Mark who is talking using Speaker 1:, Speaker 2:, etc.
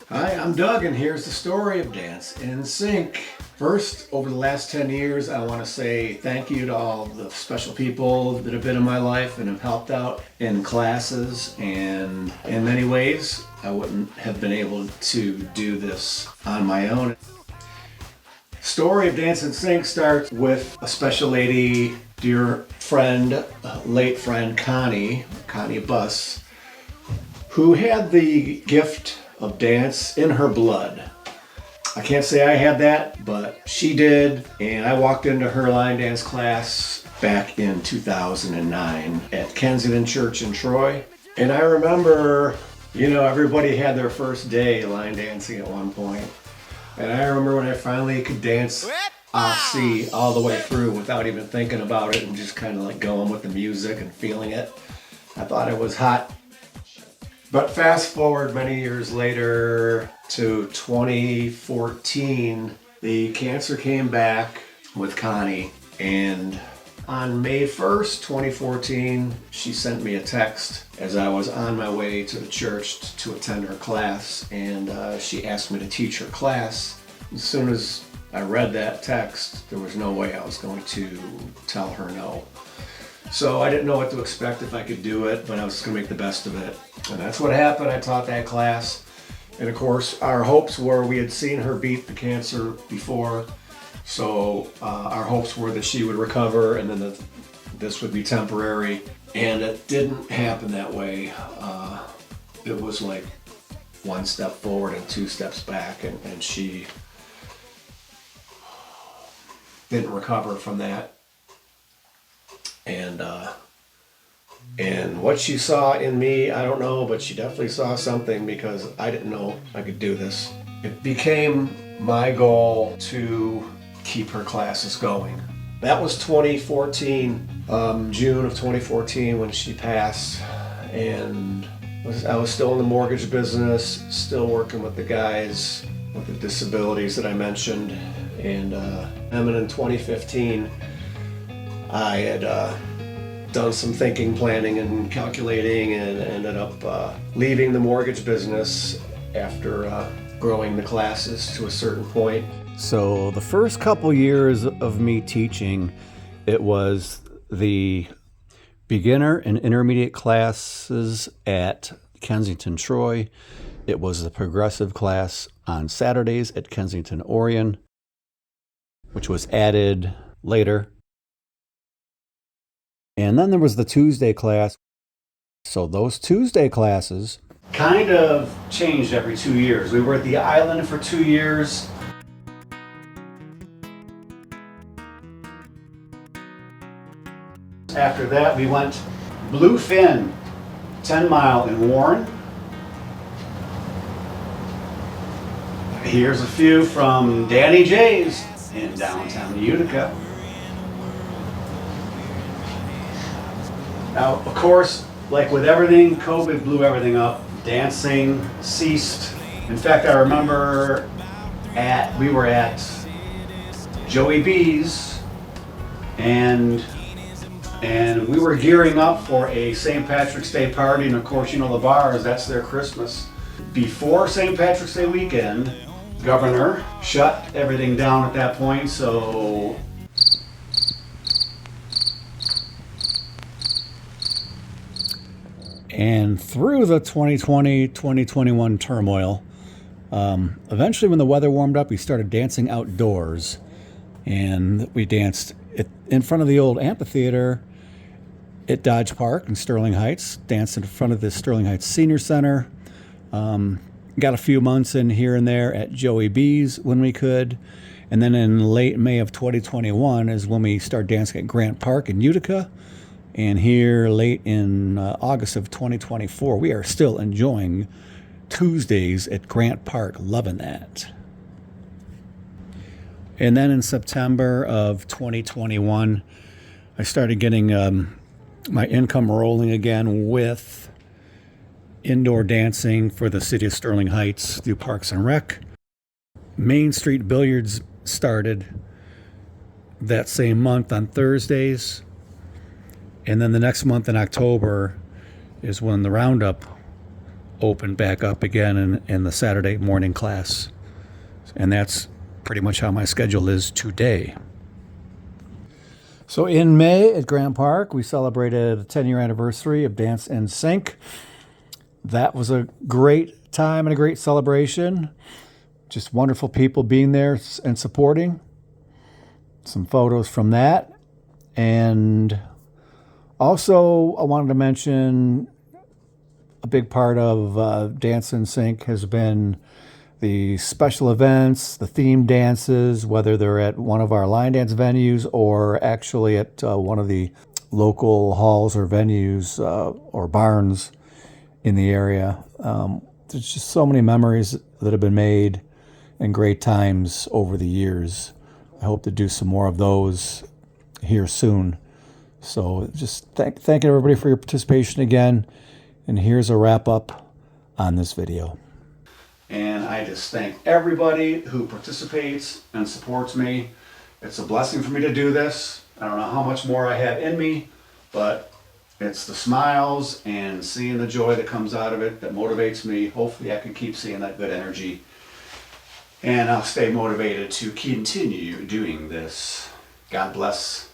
Speaker 1: Hi, I'm Doug, and here's the story of Dance in Sync. First, over the last 10 years, I want to say thank you to all the special people that have been in my life and have helped out in classes. And in many ways, I wouldn't have been able to do this on my own. Story of Dance in Sync starts with a special lady, dear friend, late friend Connie Buss, who had the gift of dance in her blood. I can't say I had that, but she did, and I walked into her line dance class back in 2009 at Kensington Church in Troy. And I remember, everybody had their first day line dancing at one point. And I remember when I finally could dance off C all the way through without even thinking about it and just kind of like going with the music and feeling it. I thought it was hot. But fast forward many years later to 2014, the cancer came back with Connie, and on May 1st, 2014, she sent me a text as I was on my way to the church to attend her class, and she asked me to teach her class. As soon as I read that text, there was no way I was going to tell her no. So I didn't know what to expect if I could do it, but I was just going to make the best of it. And that's what happened. I taught that class. And of course, our hopes were, we had seen her beat the cancer before. So our hopes were that she would recover and then that this would be temporary. And it didn't happen that way. It was like one step forward and two steps back. And she didn't recover from that. And what she saw in me, I don't know, but she definitely saw something because I didn't know I could do this. It became my goal to keep her classes going. That was 2014, June of 2014 when she passed, and I was still in the mortgage business, still working with the guys with the disabilities that I mentioned, and then in 2015, I had done some thinking, planning, and calculating, and ended up leaving the mortgage business after growing the classes to a certain point. So the first couple years of me teaching, it was the beginner and intermediate classes at Kensington Troy. It was the progressive class on Saturdays at Kensington Orion, which was added later. And then there was the Tuesday class. So those Tuesday classes kind of changed every 2 years. We were at the island for 2 years. After that, we went Bluefin, 10 Mile in Warren. Here's a few from Danny J's in downtown Utica. Now, of course, like with everything, COVID blew everything up. Dancing ceased. In fact, I remember we were at Joey B's, and we were gearing up for a St. Patrick's Day party, and of course, the bars, that's their Christmas. Before St. Patrick's Day weekend, Governor shut everything down at that point, so and through the 2020-2021 turmoil, eventually when the weather warmed up, we started dancing outdoors. And we danced in front of the old amphitheater at Dodge Park in Sterling Heights, danced in front of the Sterling Heights Senior Center. Got a few months in here and there at Joey B's when we could. And then in late May of 2021 is when we started dancing at Grant Park in Utica. And here late in August of 2024, we are still enjoying Tuesdays at Grant Park, loving that. And then in September of 2021, I started getting my income rolling again with indoor dancing for the city of Sterling Heights through Parks and Rec. Main Street Billiards started that same month on Thursdays. And then the next month in October is when the Roundup opened back up again in the Saturday morning class. And that's pretty much how my schedule is today. So in May at Grant Park, we celebrated the 10-year anniversary of Dance in Sync. That was a great time and a great celebration. Just wonderful people being there and supporting. Some photos from that. And also, I wanted to mention a big part of Dance in Sync has been the special events, the themed dances, whether they're at one of our line dance venues or actually at one of the local halls or venues or barns in the area. There's just so many memories that have been made and great times over the years. I hope to do some more of those here soon. So just thank everybody for your participation again. And here's a wrap up on this video. And I just thank everybody who participates and supports me. It's a blessing for me to do this. I don't know how much more I have in me, but it's the smiles and seeing the joy that comes out of it that motivates me. Hopefully I can keep seeing that good energy. And I'll stay motivated to continue doing this. God bless.